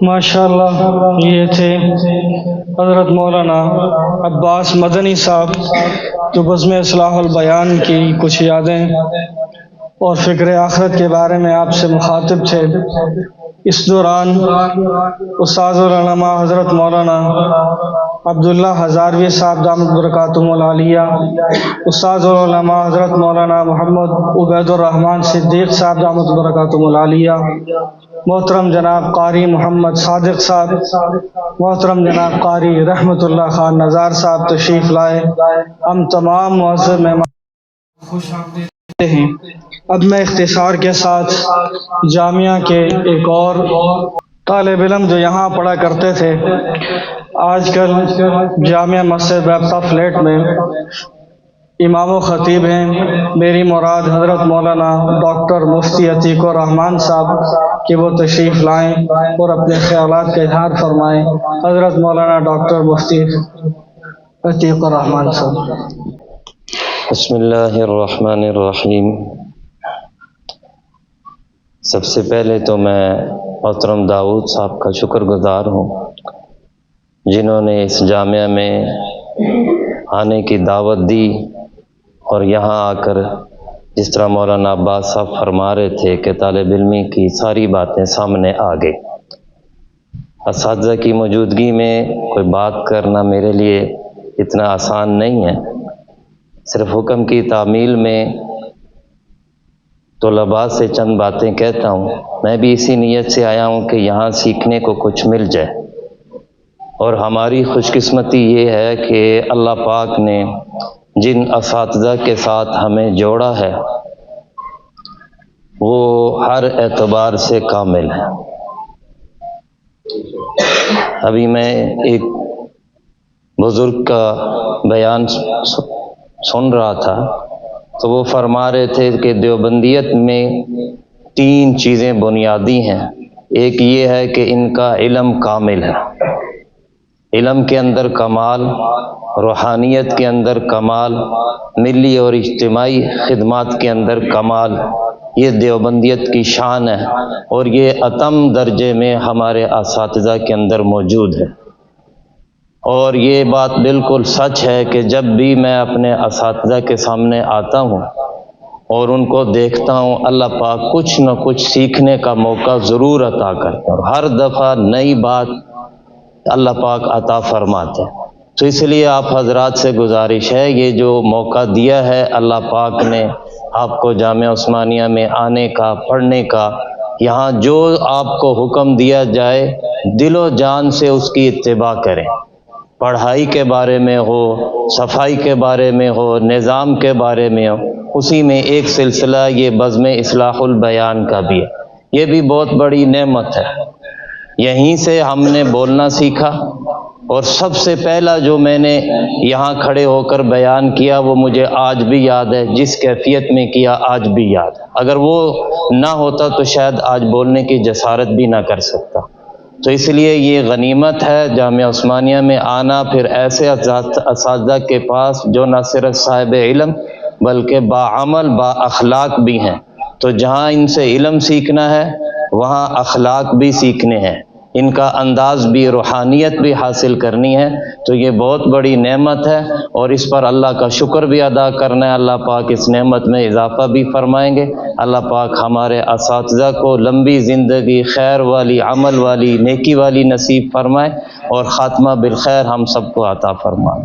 ماشاءاللہ، یہ تھے حضرت مولانا عباس مدنی صاحب جو بزم اصلاح البیان کی کچھ یادیں اور فکر آخرت کے بارے میں آپ سے مخاطب تھے۔ اس دوران استاد العلماء حضرت مولانا عبداللہ ہزاروی صاحب دامت برکاتہم العالیہ، استاد العلماء حضرت مولانا محمد عبید الرحمن صدیق صاحب دامت برکاتہم العالیہ، محترم جناب قاری محمد صادق صاحب، محترم جناب قاری رحمت اللہ خان نزار صاحب تشریف لائے۔ ہم تمام معزز مہمان خوش آمدید کہتے ہیں۔ اب میں اختصار کے ساتھ جامعہ کے ایک اور طالب علم جو یہاں پڑھا کرتے تھے، آج کل جامعہ مسجد بیبتا فلیٹ میں امام و خطیب ہیں، میری مراد حضرت مولانا ڈاکٹر مفتی عتیق الرحمن صاحب کہ وہ تشریف لائیں اور اپنے خیالات کا اظہار فرمائیں۔ حضرت مولانا ڈاکٹر مفتی عتیق الرحمن صاحب۔ بسم اللہ الرحمن الرحیم۔ سب سے پہلے تو میں محترم داؤد صاحب کا شکر گزار ہوں جنہوں نے اس جامعہ میں آنے کی دعوت دی، اور یہاں آ کر جس طرح مولانا عباس صاحب فرما رہے تھے کہ طالب علمی کی ساری باتیں سامنے آ گئی۔ اساتذہ کی موجودگی میں کوئی بات کرنا میرے لیے اتنا آسان نہیں ہے۔ صرف حکم کی تعمیل میں طلباء سے چند باتیں کہتا ہوں۔ میں بھی اسی نیت سے آیا ہوں کہ یہاں سیکھنے کو کچھ مل جائے، اور ہماری خوش قسمتی یہ ہے کہ اللہ پاک نے جن اساتذہ کے ساتھ ہمیں جوڑا ہے وہ ہر اعتبار سے کامل ہے۔ ابھی میں ایک بزرگ کا بیان سن رہا تھا تو وہ فرما رہے تھے کہ دیوبندیت میں 3 چیزیں بنیادی ہیں۔ ایک یہ ہے کہ ان کا علم کامل ہے، علم کے اندر کمال، روحانیت کے اندر کمال، ملی اور اجتماعی خدمات کے اندر کمال۔ یہ دیوبندیت کی شان ہے، اور یہ اتم درجے میں ہمارے اساتذہ کے اندر موجود ہے۔ اور یہ بات بالکل سچ ہے کہ جب بھی میں اپنے اساتذہ کے سامنے آتا ہوں اور ان کو دیکھتا ہوں، اللہ پاک کچھ نہ کچھ سیکھنے کا موقع ضرور عطا کرتا ہے، ہر دفعہ نئی بات اللہ پاک عطا فرماتے ہیں۔ تو اس لیے آپ حضرات سے گزارش ہے، یہ جو موقع دیا ہے اللہ پاک نے آپ کو جامعہ عثمانیہ میں آنے کا، پڑھنے کا، یہاں جو آپ کو حکم دیا جائے دل و جان سے اس کی اتباع کریں۔ پڑھائی کے بارے میں ہو، صفائی کے بارے میں ہو، نظام کے بارے میں ہو، اسی میں ایک سلسلہ یہ بزم اصلاح البیان کا بھی ہے۔ یہ بھی بہت بڑی نعمت ہے۔ یہیں سے ہم نے بولنا سیکھا، اور سب سے پہلا جو میں نے یہاں کھڑے ہو کر بیان کیا وہ مجھے آج بھی یاد ہے، جس کیفیت میں کیا آج بھی یاد ہے۔ اگر وہ نہ ہوتا تو شاید آج بولنے کی جسارت بھی نہ کر سکتا۔ تو اس لیے یہ غنیمت ہے جامعہ عثمانیہ میں آنا، پھر ایسے اساتذہ کے پاس جو نہ صرف صاحب علم بلکہ باعمل با اخلاق بھی ہیں۔ تو جہاں ان سے علم سیکھنا ہے وہاں اخلاق بھی سیکھنے ہیں، ان کا انداز بھی، روحانیت بھی حاصل کرنی ہے۔ تو یہ بہت بڑی نعمت ہے، اور اس پر اللہ کا شکر بھی ادا کرنا ہے۔ اللہ پاک اس نعمت میں اضافہ بھی فرمائیں گے۔ اللہ پاک ہمارے اساتذہ کو لمبی زندگی، خیر والی، عمل والی، نیکی والی نصیب فرمائے، اور خاتمہ بالخیر ہم سب کو عطا فرمائے۔